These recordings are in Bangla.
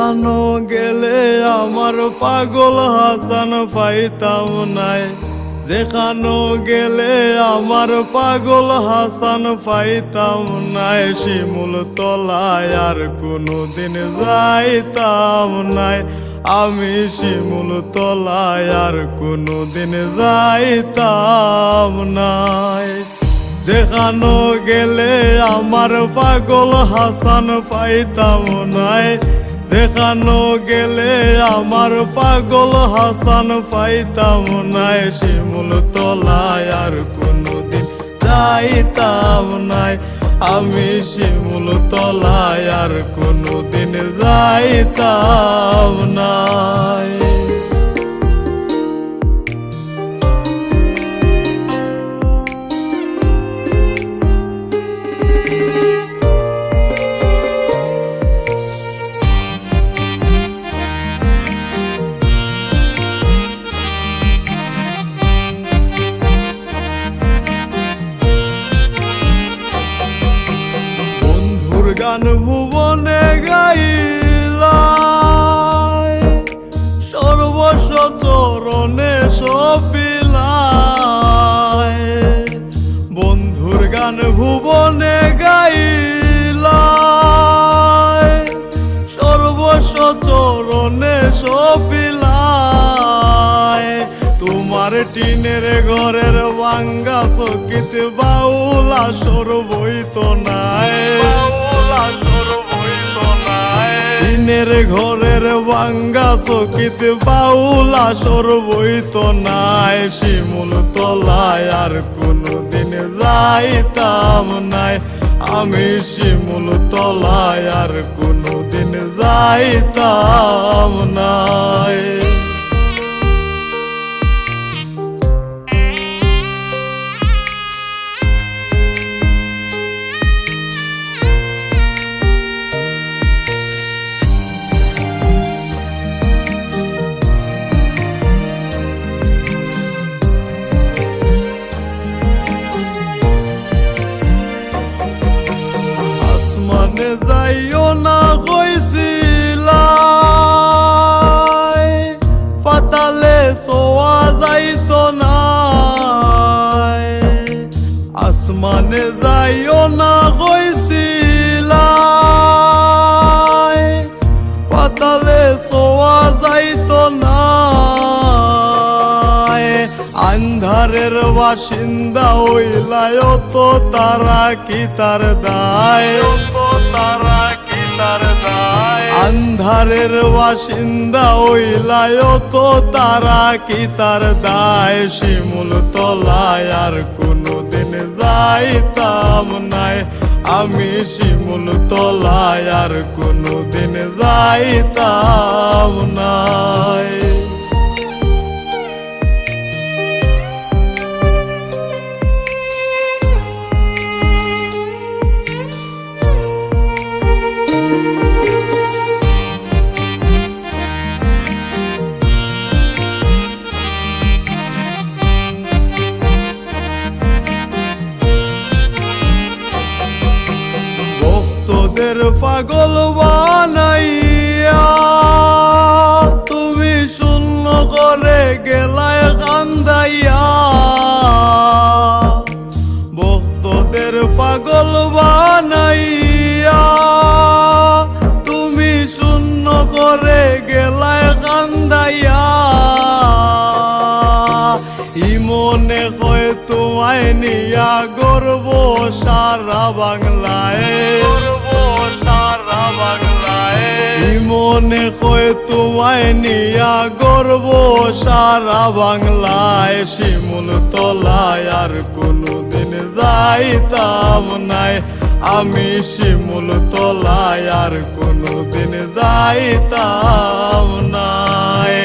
যেখানো গেলে আমার পাগল হাসান পাইতাম নাই, যেখানো গেলে আমার পাগল হাসান পাইতাম নাই। শিমুল তলায় আর কোনোদিন যাইতাম নাই, আমি শিমুল তলায় আর কোনোদিন যাইতাম নাই। যেখানো গেলে আমার পাগল হাসান পাইতাম নাই, যেখানো গেলে আমার পাগল হাসান পাইতাম নাই। শিমুল তলায় আর কোনোদিন যাইতাম নাই, আমি শিমুল তলায় আর কোনোদিন যাইতাম নাই। গান ভুবনে গাইলাই, সর্বস্ব চরণে সপিলাই। বন্ধুর গান ভুবনে গাইলাই, সর্বস্ব চরণে সপিলাই। তোমার টিনের ঘরের ভাঙ্গা চকিত বাউলা সর বইত নাই, টিনের ঘরের ভাঙ্গা চকিত বাউলা সর বইত নাই। শিমুল তলায় আর কোনোদিন যাইতাম নাই, আমি শিমুল তলায় আর কোনোদিন যাইতাম নাই। যাইও না কইছিলাই, পাতালে সোয়া যাইত না। আসমানে যাইও না কইছিলাই, পাতালে সোয়া যাইত না। আন্ধারের বাসিন্দা হইলাই তো তারা কি তার দায়, আন্ধারের বাসিন্দা হইলাই তো তারা কি তার দায়। শিমুল তলায় আর কোনোদিন যাইতাম নাই, আমি শিমুল তলায় আর কোনোদিন যাইতাম নাই। তোদের পাগল বানাইয়া তুমি শূন্য করে গেলায় কান্দাইয়া। ভক্তদের পাগল বানাইয়া তুমি শূন্য করে গেলায় কান্দাইয়া। ইমনে কয় তোমায় নিয়া গর্ব সারা বাংলায়, মনে কয় তোমায় নিয়া গর্ব সারা বাংলায়। শিমুল তলায় আর কোনোদিন যাইতাম নাই, আমি শিমুল তলায় আর কোনোদিন যাইতাম নাই।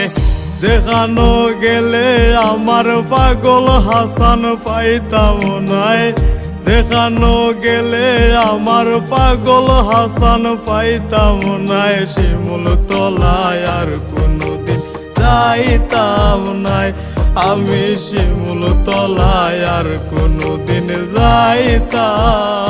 যেখানো গেলে আমার পাগল হাসান পাইতাম নাই, যেখানো গেলে আমার পাগল হাসান পাইতাম নাই। শিমুল তলায় আর কোনোদিন যাইতাম নাই, আমি শিমুল তলায় আর কোনোদিন যাইতাম